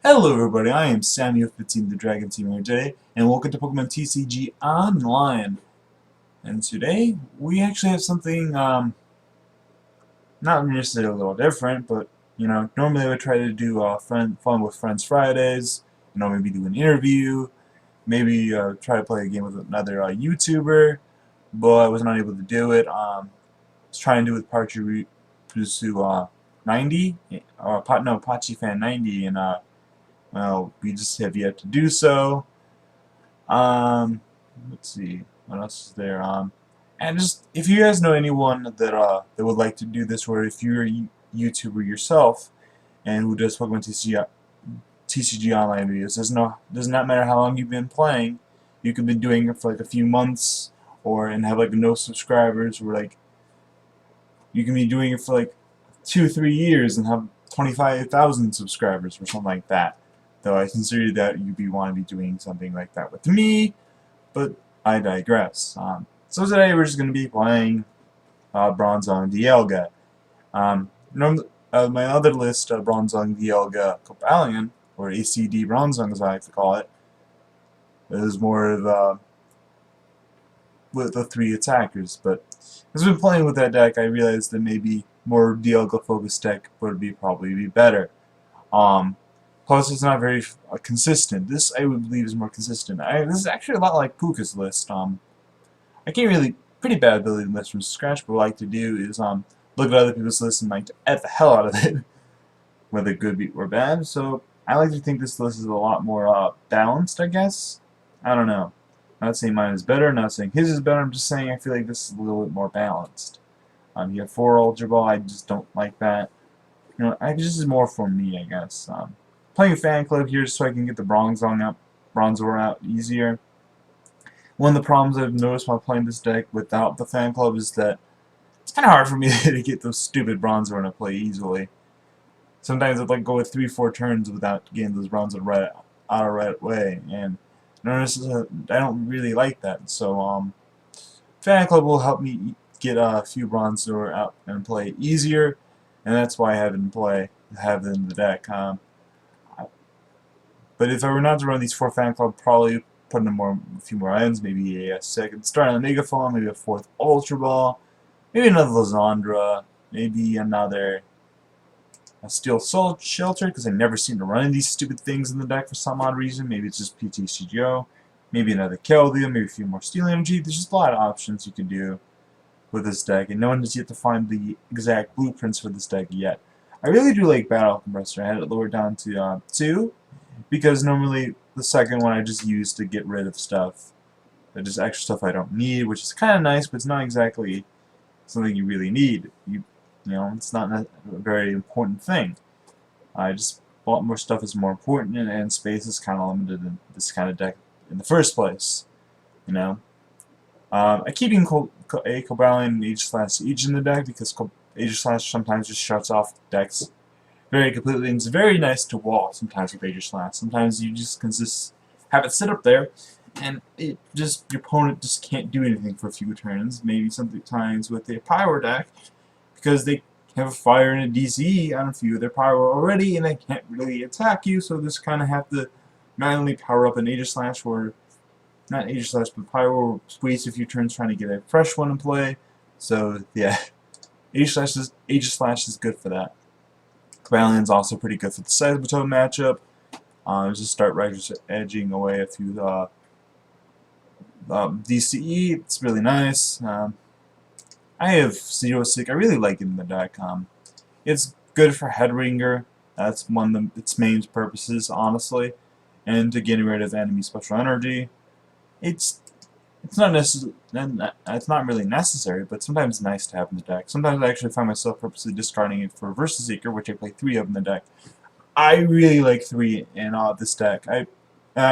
Hello everybody, I am Samuel15 the Dragon Team here today, and welcome to Pokemon TCG Online. And today, we actually have something, not necessarily a little different, but, normally I would try to do Fun with Friends Fridays, maybe do an interview, maybe try to play a game with another YouTuber, but I was not able to do it. I was trying to do it with Pusu 90, or Pachi Fan 90, and well, we just have yet to do so. Let's see, what else is there? And just if you guys know anyone that would like to do this, or if you're a YouTuber yourself and who does Pokemon TCG online videos, does not matter how long you've been playing. You could be doing it for like a few months, and have like no subscribers, or like you can be doing it for like 2-3 years and have 25,000 subscribers or something like that. Though I consider that you'd want to be doing something like that with me, but I digress. So today we're just going to be playing Brongzong Dialga. My other list, Brongzong Dialga Copalion, or ACD Brongzong as I like to call it, is more of with the 3 attackers. But as I've been playing with that deck, I realized that maybe more Dialga focused deck would probably be better. Plus, it's not very consistent. This, I would believe, is more consistent. This is actually a lot like Puka's list. I can't really pretty bad building lists from scratch, but what I like to do is look at other people's lists and like to F the hell out of it, whether good or bad. So I like to think this list is a lot more balanced, I guess. I don't know. I'm not saying mine is better, I'm not saying his is better, I'm just saying I feel like this is a little bit more balanced. You have 4 Ultra Ball, I just don't like that. This is more for me, I guess. Playing a fan club here just so I can get the Bronzor out easier. One of the problems I've noticed while playing this deck without the fan club is that it's kind of hard for me to get those stupid Bronzor into play easily. Sometimes I'd like go with 3-4 turns without getting those Bronzor right away, and I don't really like that. So fan club will help me get a few Bronzor out and play easier, and that's why I have it in the deck. But if I were not to run these 4 fan club, probably put in a few more items, maybe a second start on a Mega Fall, maybe a 4th Ultra Ball, maybe another Lysandra, maybe another Steel Soul Shelter, because I never seem to run these stupid things in the deck for some odd reason. Maybe it's just PTCGO, maybe another Keldeo, maybe a few more Steel Energy. There's just a lot of options you can do with this deck, and no one has yet to find the exact blueprints for this deck yet. I really do like Battle Compressor. I had it lowered down to 2. Because normally the second one I just use to get rid of stuff, just extra stuff I don't need, which is kind of nice, but it's not exactly something you really need. It's not a very important thing. I just bought more stuff is more important, and space is kind of limited in this kind of deck in the first place. I keep a Cobalion and Aegis in the deck because Aegis sometimes just shuts off decks very completely, and it's very nice to wall sometimes with Aegis Slash. Sometimes you just can have it sit up there, and your opponent just can't do anything for a few turns. Maybe sometimes with a Power deck, because they have a Fire and a DC on a few of their Power already, and they can't really attack you, so just kind of have to manually power up an Aegis Slash, or not Aegis Slash, but Power, or waste a few turns trying to get a fresh one in play. So yeah, Aegis Slash is good for that. Cabalion's also pretty good for the Saboteur matchup. Just start right, just edging away a few DCE. It's really nice. I have Zero Sick. I really like it in the deck. It's good for Headringer. That's one of its main purposes, honestly, and to get rid of enemy special energy. It's not really necessary, but sometimes it's nice to have in the deck. Sometimes I actually find myself purposely discarding it for Versus Seeker, which I play 3 of in the deck. I really like 3 in this deck. I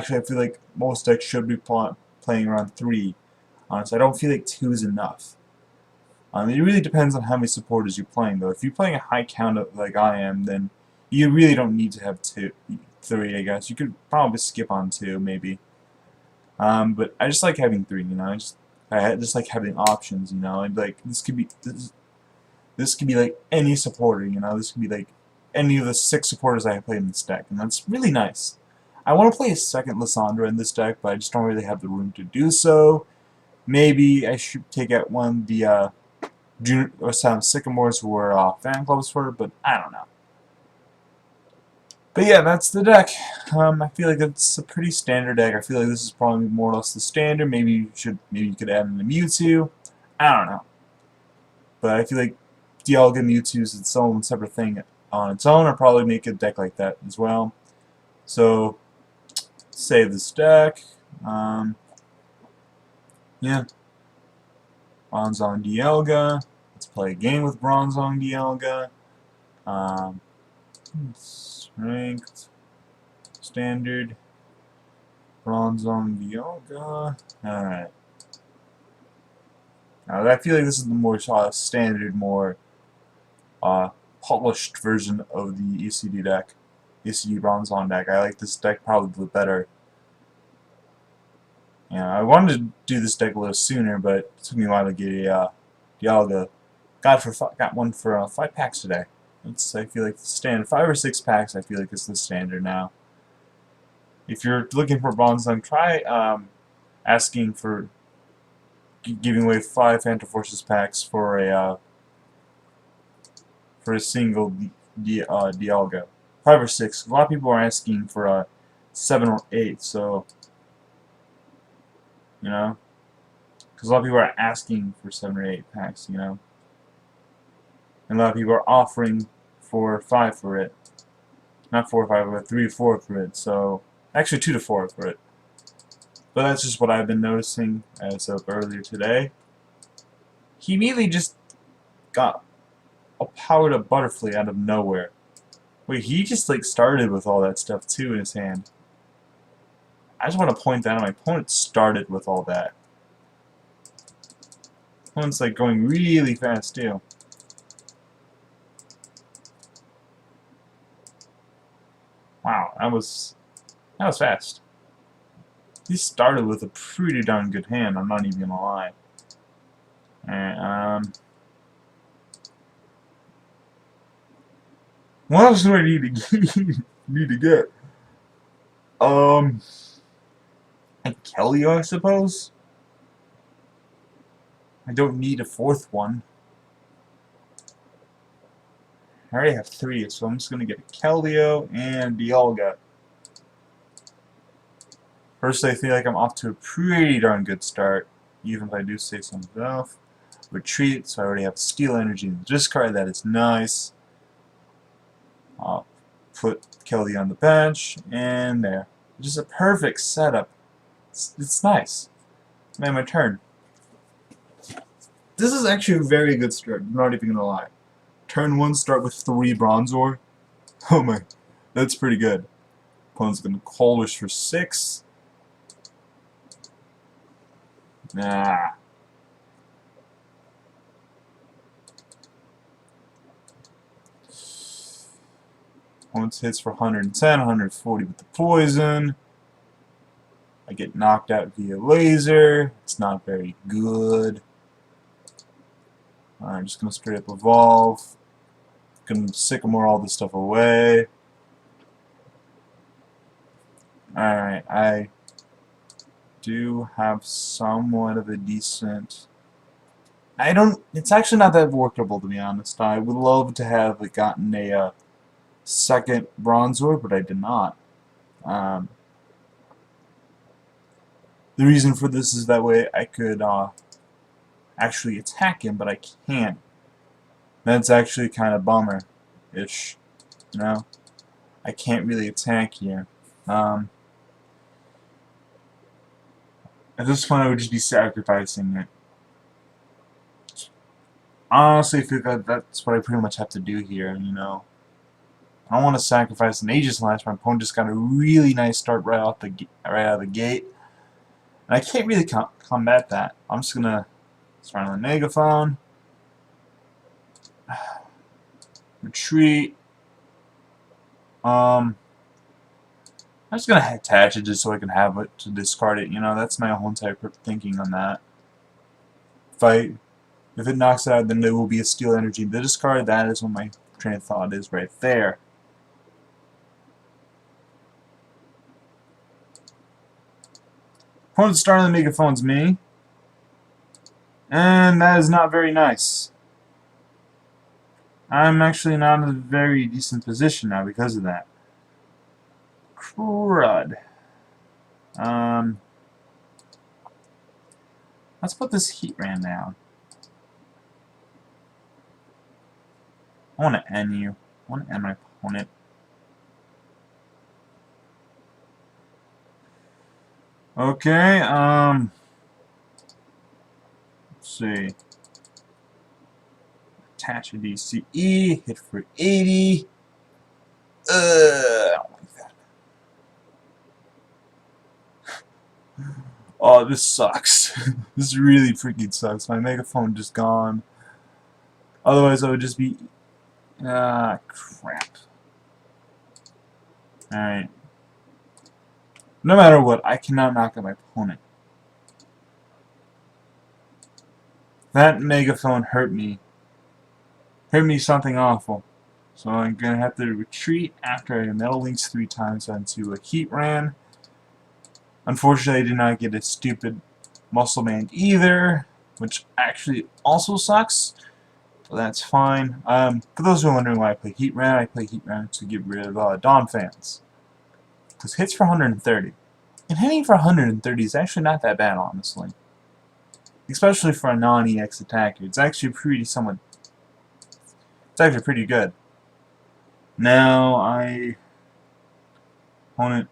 feel like most decks should be playing around 3. Honestly, I don't feel like 2 is enough. It really depends on how many supporters you're playing, though. If you're playing a high count like I am, then you really don't need to have 3, I guess. You could probably skip on 2, maybe. But I just like having 3, I just like having options, and like this could be like any supporter, this could be like any of the 6 supporters I have played in this deck, and that's really nice. I want to play a second Lysandra in this deck, but I just don't really have the room to do so. Maybe I should take out one of the Junior or some Sycamores who were fan clubs for, but I don't know. But yeah, that's the deck. I feel like it's a pretty standard deck. I feel like this is probably more or less the standard. Maybe you could add in a Mewtwo. I don't know. But I feel like Dialga Mewtwo is its own separate thing on its own, or probably make a deck like that as well. So save this deck. Yeah. Brongzong Dialga. Let's play a game with Brongzong Dialga. Strength. Standard. Brongzong Dialga. Alright. Now I feel like this is the more standard, more polished version of the ECD deck. ECD Brongzong deck. I like this deck probably better. Yeah, I wanted to do this deck a little sooner, but it took me a while to get a Dialga. Got one for 5 packs today. I feel like the standard 5 or 6 packs. I feel like it's the standard now. If you're looking for Brongzong, try asking for giving away 5 Phantom Forces packs for a single Dialga. 5 or 6. A lot of people are asking for 7 or 8. So. You know? Because a lot of people are asking for 7 or 8 packs, you know? And a lot of people are offering 4 or 5 for it. Not 4 or 5, but 3 or 4 for it, so... Actually, 2 to 4 for it. But that's just what I've been noticing as of earlier today. He immediately just got a powered up Butterfly out of nowhere. Wait, he just, like, started with all that stuff, too, in his hand. I just want to point that out. My opponent started with all that. Opponent's like going really fast too. Wow, that was fast. He started with a pretty darn good hand. I'm not even gonna lie. Alright, what else do I need to get? And Kelly, I suppose? I don't need a 4th one. I already have 3, so I'm just going to get a Keldeo and Dialga. First, I feel like I'm off to a pretty darn good start, even if I do say so myself. Retreat, so I already have Steel Energy in the discard. That is nice. I'll put Keldeo on the bench, and there. Just a perfect setup. It's nice. Man, my turn. This is actually a very good start, I'm not even gonna lie. Turn 1, start with 3 Bronzor. Oh my, that's pretty good. Opponent's gonna Coldish for 6. Nah. Opponent's hits for 110, 140 with the poison. I get knocked out via laser. It's not very good. Alright, I'm just gonna straight up evolve. Gonna Sycamore all this stuff away. Alright, I do have somewhat of a decent... It's actually not that workable, to be honest. I would love to have gotten a second Bronzor, but I did not. The reason for this is that way I could actually attack him, but I can't. That's actually kind of bummer-ish, you know? I can't really attack here. At this point, I would just be sacrificing it. Honestly, I feel like that's what I pretty much have to do here, you know? I don't want to sacrifice an Aegis Lash. My opponent just got a really nice start right out of the gate. And I can't really combat that. I'm just gonna start on the Megaphone. Retreat. I'm just gonna attach it just so I can have it to discard it. You know, that's my whole entire thinking on that. If it knocks out, then there will be a Steel Energy in the discard. That is what my train of thought is right there. Opponent's starting the megaphone's me. And that is not very nice. I'm actually not in a very decent position now because of that. Crud. Let's put this heat ran down. I want to end you. I want to end my opponent. Okay, let's see. Attach a DCE, hit for 80. I don't like that. Oh, this sucks. This really freaking sucks. My megaphone just gone. Otherwise, I would just be... Ah, crap. Alright. No matter what, I cannot knock out my opponent. That megaphone hurt me. Hurt me something awful. So I'm gonna have to retreat after I Metal Links 3 times onto a Heat Ran. Unfortunately, I did not get a stupid Muscle Band either, which actually also sucks. But that's fine. For those who are wondering why I play Heat Ran to get rid of Dawn fans. Because hits for 130. And hitting for 130 is actually not that bad, honestly. Especially for a non-EX attacker. It's actually it's actually pretty good. Now, opponent's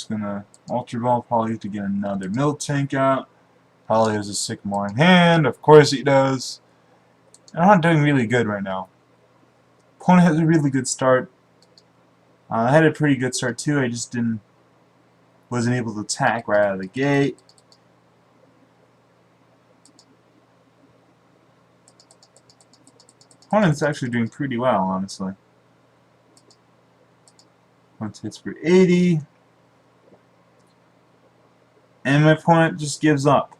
gonna Ultra Ball, probably to get another Milk Tank out. Probably has a Sycamore in hand, of course he does. And I'm not doing really good right now. Opponent has a really good start. I had a pretty good start too, I just wasn't able to attack right out of the gate. Opponent's actually doing pretty well, honestly. Opponent hits for 80. And my opponent just gives up.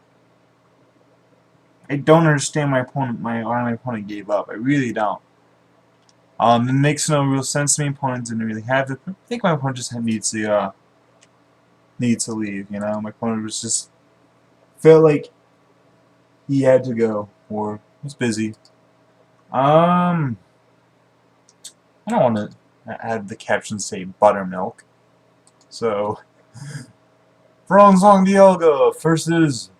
I don't understand why my opponent gave up. I really don't. It makes no real sense to me. Opponent didn't really have it. I think my opponent just needs to leave. You know, my opponent was just felt like he had to go or was busy. I don't want to have the caption say buttermilk. So, Brongzong Dialga versus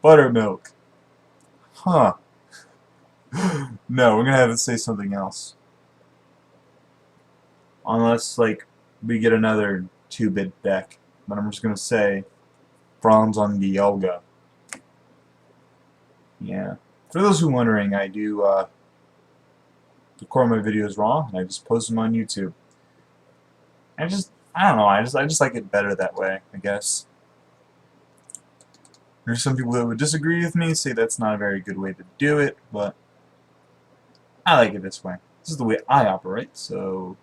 buttermilk. Huh. No, we're gonna have to say something else. Unless, like, we get another 2-bit deck. But I'm just gonna say Brongzong Dialga. Yeah. For those who are wondering, I do record my videos raw, and I just post them on YouTube. I don't know, I just like it better that way, I guess. There's some people that would disagree with me, say that's not a very good way to do it, but I like it this way. This is the way I operate, so...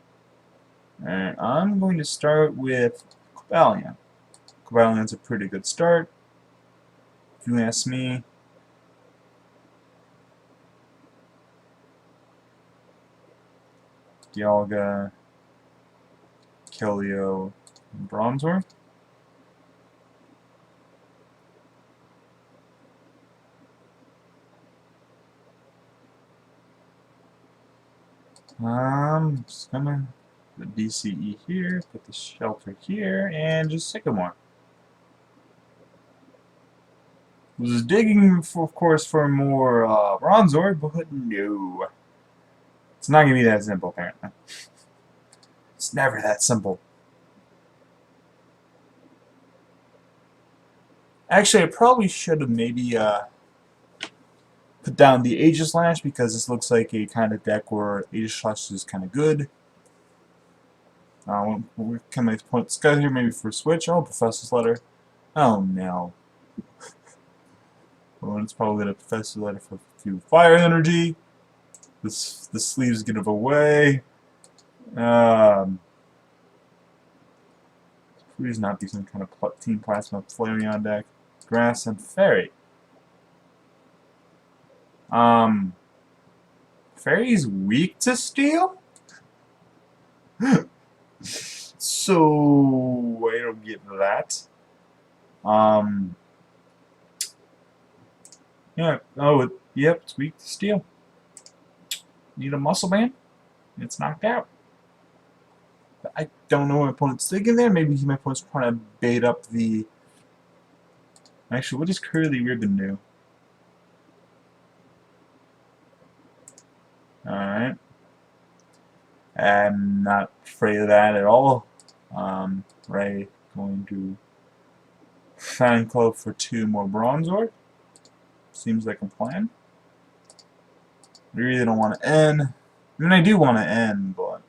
Alright, I'm going to start with Cobalion. Cobalion's a pretty good start, if you ask me. Dialga, Kelio, and Bronzor. Just gonna put the DCE here, put the Shelter here, and just Sycamore. Was digging, of course, for more Bronzor, but no. It's not gonna be that simple, apparently. It's never that simple. Actually, I probably should have maybe put down the Aegis Lash, because this looks like a kind of deck where Aegis Lash is kind of good. Can my opponent's guy here maybe for a switch? Oh, Professor's Letter. Oh no. Well, it's probably going to Professor's Letter for a few Fire Energy. The sleeves give away. Please not be some kind of Team Plasma Flareon deck. Grass and Fairy. Fairy's weak to Steel? So, I don't get that. Um, yeah. Oh, yep. It's weak to steel. Need a muscle band. It's knocked out. I don't know what my opponent's thinking there. Maybe my opponent's trying to bait up the... Actually, what does Curly Ribbon do? Alright. I'm not afraid of that at all. Ray going to Fan Club for 2 more Bronzor. Seems like a plan. I really don't want to end. I mean, I do want to end, but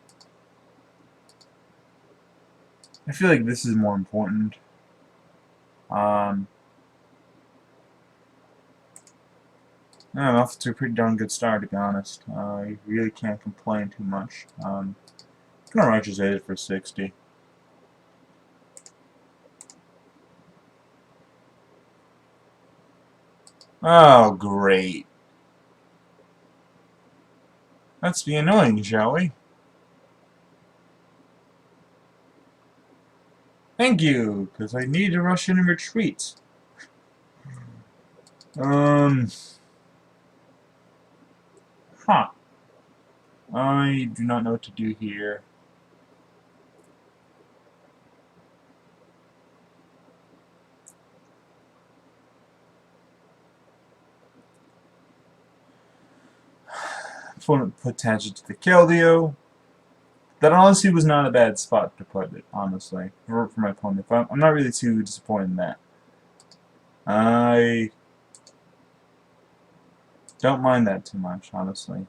I feel like this is more important. I don't know, it's a pretty darn good start, to be honest. You really can't complain too much. Gonna Righteous Edge for 60. Oh, great. Let's be annoying, shall we? Thank you, because I need to rush in and retreat. Huh. I do not know what to do here. Opponent put Tangent to the Keldeo. That honestly was not a bad spot to put it, honestly, for my opponent. I'm not really too disappointed in that. I don't mind that too much, honestly.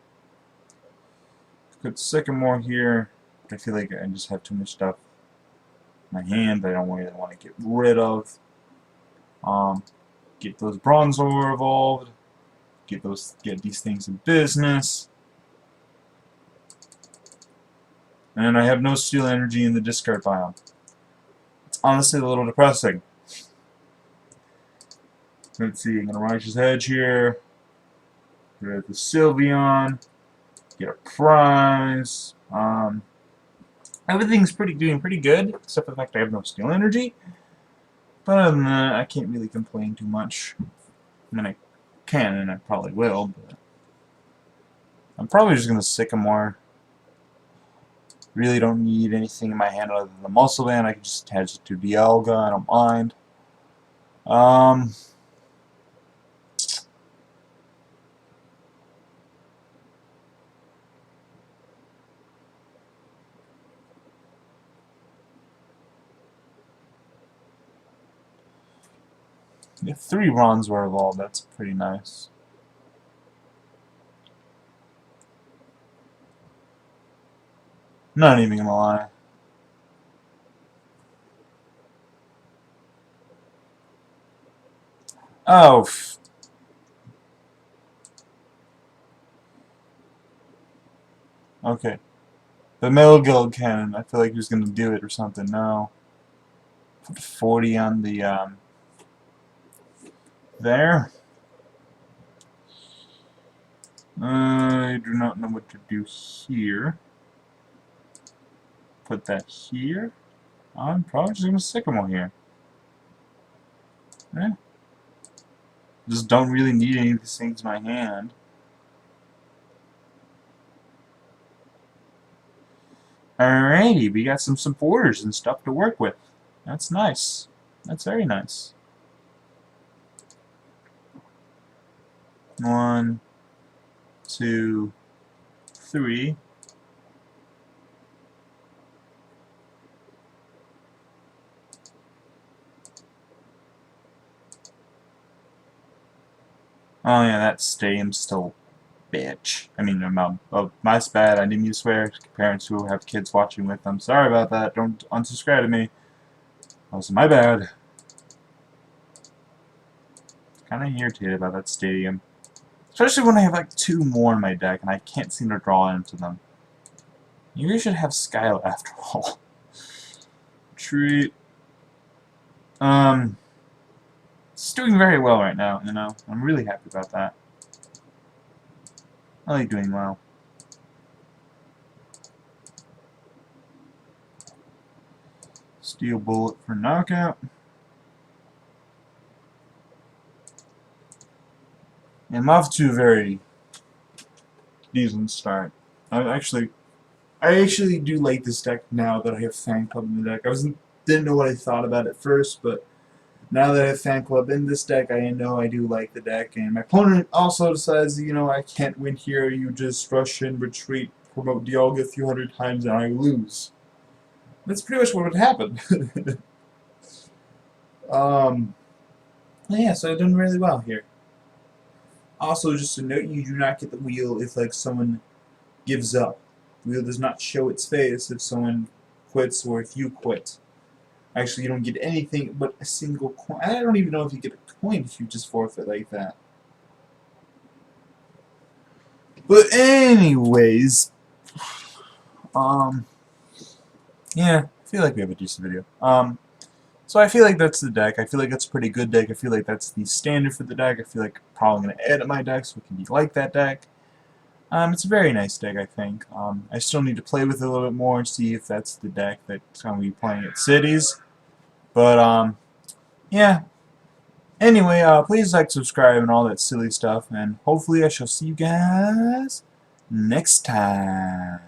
Put Sycamore here. I feel like I just have too much stuff in my hand that I don't really want to get rid of. Get those Bronzor evolved. Get these things in business. And I have no Steel Energy in the discard pile. It's honestly a little depressing. Let's see, I'm gonna Righteous Edge here. Get the Sylveon. Get a prize. Everything's doing pretty good, except for the fact I have no Steel Energy. But other than that, I can't really complain too much. I mean, I can, and I probably will, but I'm probably just gonna Sycamore. Really don't need anything in my hand other than the Muscle Band. I can just attach it to Dialga. I don't mind. Yeah, 3 Bronze were evolved. That's pretty nice. Not even gonna lie. Oh. Okay. The Middle Guild Cannon. I feel like he was gonna do it or something. No. Put 40 on the there. I do not know what to do here. Put that here. I'm probably just gonna Sycamore here. Eh. Just don't really need any of these things in my hand. Alrighty, we got some supporters and stuff to work with. That's nice. That's very nice. 1, 2, 3. Oh yeah, that stadium's still bitch. I mean, my bad. I didn't mean to swear to parents who have kids watching with them. Sorry about that. Don't unsubscribe to me. That was my bad. Kind of irritated about that stadium. Especially when I have like 2 more in my deck and I can't seem to draw into them. Maybe I should have Skyla after all. Treat. It's doing very well right now, you know. I'm really happy about that. I like doing well. Steel Bullet for knockout. I'm off to a very decent start. I actually do like this deck now that I have Fan Club in the deck. Didn't know what I thought about it first, but now that I have Fan Club in this deck, I know I do like the deck. And my opponent also says, you know, I can't win here. You just rush in, retreat, promote Dialga a few hundred times, and I lose. That's pretty much what would happen. Yeah, so I've done really well here. Also, just a note, you do not get the wheel if, like, someone gives up. The wheel does not show its face if someone quits or if you quit. Actually, you don't get anything but a single coin. I don't even know if you get a coin if you just forfeit like that. But anyways, yeah, I feel like we have a decent video. So I feel like that's the deck. I feel like that's a pretty good deck. I feel like that's the standard for the deck. I feel like I'm probably going to edit my deck so it can be like that deck. It's a very nice deck, I think. I still need to play with it a little bit more and see if that's the deck that's going to be playing at Cities. But, yeah. Anyway, please like, subscribe, and all that silly stuff, and hopefully I shall see you guys next time.